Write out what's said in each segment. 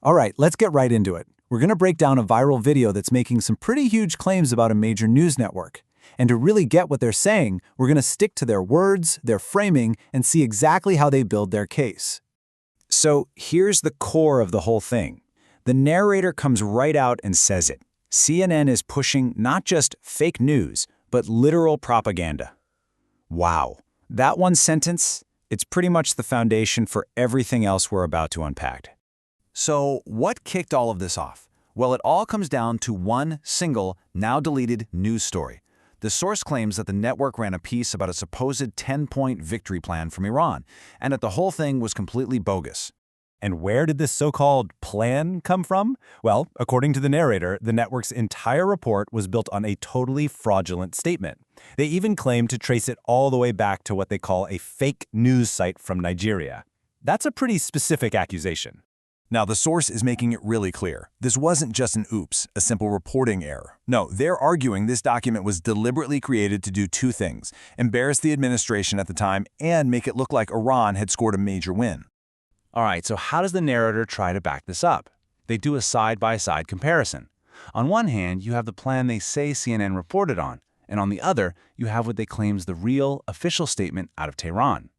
All right, let's get right into it. We're going to break down a viral video that's making some pretty huge claims about a major news network. And to really get what they're saying, we're going to stick to their words, their framing, and see exactly how they build their case. So here's the core of the whole thing. The narrator comes right out and says it. CNN is pushing not just fake news, but literal propaganda. Wow. That one sentence, it's pretty much the foundation for everything else we're about to unpack. So what kicked all of this off? Well, it all comes down to one single, now deleted news story. The source claims that the network ran a piece about a supposed 10-point victory plan from Iran, and that the whole thing was completely bogus. And where did this so-called plan come from? Well, according to the narrator, the network's entire report was built on a totally fraudulent statement. They even claimed to trace it all the way back to what they call a fake news site from Nigeria. That's a pretty specific accusation. Now, the source is making it really clear. This wasn't just an oops, a simple reporting error. No, they're arguing this document was deliberately created to do two things: embarrass the administration at the time and make it look like Iran had scored a major win. All right, so how does the narrator try to back this up? They do a side-by-side comparison. On one hand, you have the plan they say CNN reported on, and on the other, you have what they claim is the real, official statement out of Tehran.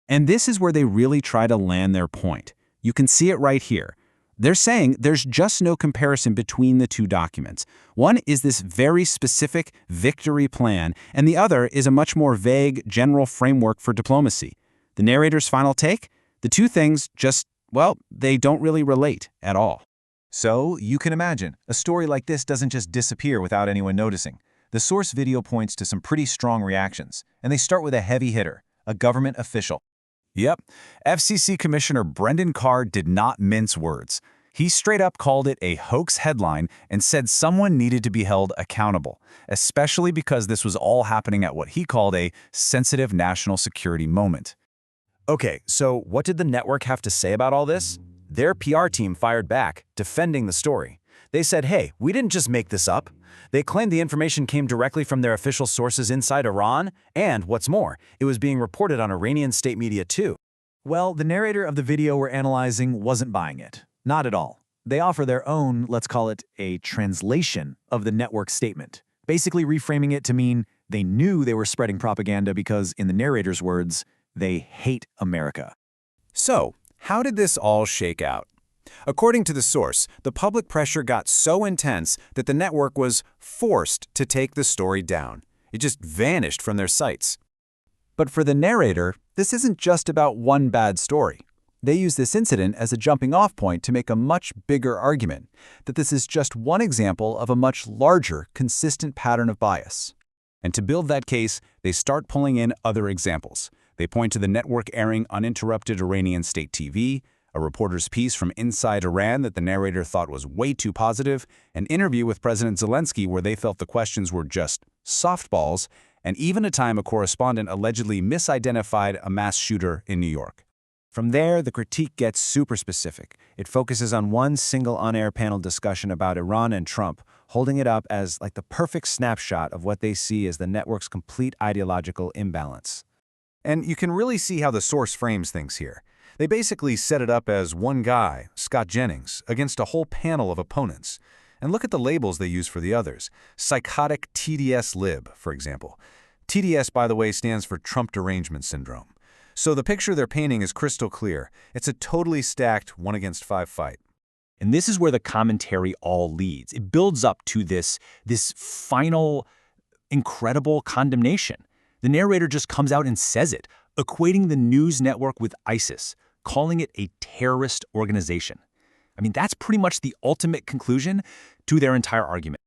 And this is where they really try to land their point. You can see it right here. They're saying there's just no comparison between the two documents. One is this very specific victory plan, and the other is a much more vague, general framework for diplomacy. The narrator's final take? The two things just, well, they don't really relate at all. So, you can imagine, a story like this doesn't just disappear without anyone noticing. The source video points to some pretty strong reactions, and they start with a heavy hitter, a government official. Yep, FCC Commissioner Brendan Carr did not mince words. He straight up called it a hoax headline and said someone needed to be held accountable, especially because this was all happening at what he called a sensitive national security moment. Okay, so what did the network have to say about all this? Their PR team fired back, defending the story. They said, hey, we didn't just make this up. They claimed the information came directly from their official sources inside Iran, and what's more, it was being reported on Iranian state media too. Well, the narrator of the video we're analyzing wasn't buying it. Not at all. They offer their own, let's call it a translation of the network's statement, basically reframing it to mean they knew they were spreading propaganda because, in the narrator's words, they hate America. So, how did this all shake out? According to the source, the public pressure got so intense that the network was forced to take the story down. It just vanished from their sites. But for the narrator, this isn't just about one bad story. They use this incident as a jumping-off point to make a much bigger argument, that this is just one example of a much larger, consistent pattern of bias. And to build that case, they start pulling in other examples. They point to the network airing uninterrupted Iranian state TV, a reporter's piece from inside Iran that the narrator thought was way too positive, an interview with President Zelensky where they felt the questions were just softballs, and even a time a correspondent allegedly misidentified a mass shooter in New York. From there, the critique gets super specific. It focuses on one single on-air panel discussion about Iran and Trump, holding it up as like the perfect snapshot of what they see as the network's complete ideological imbalance. And you can really see how the source frames things here. They basically set it up as one guy, Scott Jennings, against a whole panel of opponents. And look at the labels they use for the others. Psychotic TDS lib, for example. TDS, by the way, stands for Trump derangement syndrome. So the picture they're painting is crystal clear. It's a totally stacked 1-against-5 fight. And this is where the commentary all leads. It builds up to this final, incredible condemnation. The narrator just comes out and says it, equating the news network with ISIS, calling it a terrorist organization. I mean, that's pretty much the ultimate conclusion to their entire argument.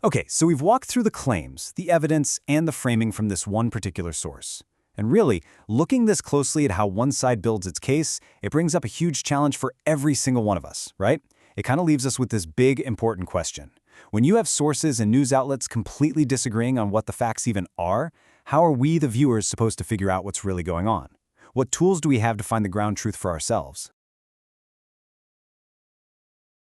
Okay, so we've walked through the claims, the evidence, and the framing from this one particular source. And really, looking this closely at how one side builds its case, it brings up a huge challenge for every single one of us, right? It kind of leaves us with this big, important question. When you have sources and news outlets completely disagreeing on what the facts even are, how are we, the viewers, supposed to figure out what's really going on? What tools do we have to find the ground truth for ourselves?